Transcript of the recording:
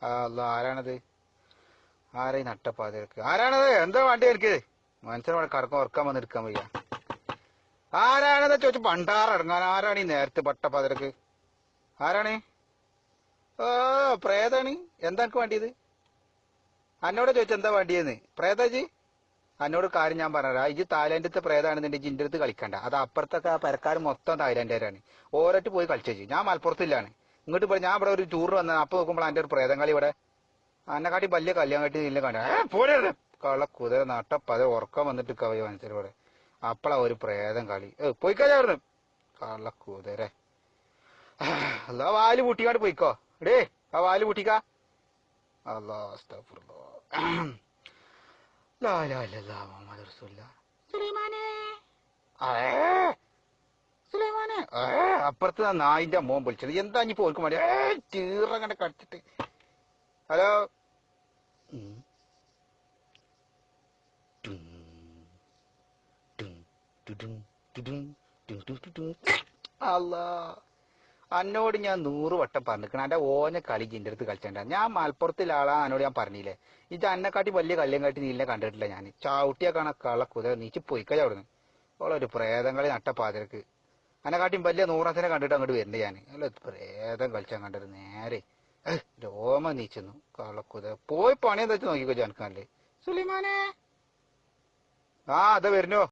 അല്ല ആരാണത്? ആരാ ഈ നട്ടപ്പാതിരക്ക്? ആരാണത്? എന്താ വേണ്ടി എനിക്ക്? മനുഷ്യനോട് കറക്കം ഉറക്കാൻ വന്നെടുക്കാൻ വയ്യ. ആരാണെന്ന് ചോദിച്ചു പണ്ടാറിറങ്ങാൻ. ആരാണ് ഈ നേരത്തെ പട്ടപ്പാതിരക്ക്? ആരാണ്? ഓ, പ്രേതാണ്. എന്താ എനിക്ക് വേണ്ടിയത്? എന്നോട് ചോദിച്ചു എന്താ വേണ്ടിയെന്ന്. പ്രേതാജി എന്നോട് കാര്യം ഞാൻ പറഞ്ഞാ, ഇജ് തായ്ലാന്റത്തെ പ്രേതാണെന്നുണ്ടെങ്കിൽ ഇന്റെ അടുത്ത് കളിക്കണ്ട. അത് അപ്പുറത്തൊക്കെ ആ പെരക്കാർ മൊത്തം തായ്ലാന്റുകാരാണ്. ഓരോട്ട് പോയി കളിച്ചേച്ചി. ഞാൻ മലപ്പുറത്തില്ലാണ്. ഇങ്ങോട്ട് പോയി ഞാൻ ഇവിടെ ഒരു ടൂർ വന്ന അപ്പൊ നോക്കുമ്പോൾ എന്റെ ഒരു പ്രേതം കളി ഇവിടെ അന്നെക്കാട്ടി വലിയ കല്യാണം കെട്ടി ഇല്ല കണ്ട പോരരുത്. കള കുതിര നട്ടപ്പത ഉറക്കം വന്നിട്ട് കവയ മനസ്സിലൂടെ അപ്പളാ ഒരു പ്രേതം കളി. പോയിക്കാതെ അവിടുന്ന് കള്ള കുതിര. അല്ലാ വാല് പൂട്ടിക്കാണ്ട് പോയിക്കോ. എടേ ആ വാല് പൂട്ടിക്കാ. അല്ലാ സുലൈമാനെ അപ്പുറത്ത് നായിന്റെ മോൻ വിളിച്ചത് എന്താ ഇനി പോർക്കും വേണ്ടി ചീറങ്ങണ്ട് കടിച്ചിട്ട്. ഹലോ. അല്ലാ അന്നോട് ഞാൻ 100 വട്ടം പറഞ്ഞിരിക്കണം. എന്റെ ഓനെ കളി ഇന്റെ അടുത്ത് കളിച്ചണ്ട. ഞാൻ മലപ്പുറത്തിലെ ആളാ. എന്നോട് ഞാൻ പറഞ്ഞില്ലേ. ഇത് അന്നെക്കാട്ടി വലിയ കല്യം കാട്ടി നീലിനെ കണ്ടിട്ടില്ല ഞാൻ. ചവിട്ടിയാ കാണാ കള കുതിര നീച്ച് പോയിക്കോ അവിടുന്ന്. ഓളൊരു പ്രേതം കളി നട്ടപ്പാതിരക്ക്. അന്നെക്കാട്ടിയും വലിയ 100 കണ്ടിട്ട് അങ്ങോട്ട് വരുന്നുണ്ട് ഞാൻ. അല്ല പ്രേതം കളിച്ചാൻ കണ്ടത് നേരെ രോമ നീച്ചെന്നു കളക്കുതിര. പോയി പണി എന്താ വെച്ച് നോക്കിക്കോ ജനക്കാനല്ലേ സുലൈമാനെ. ആ അതാ വരുന്നോ.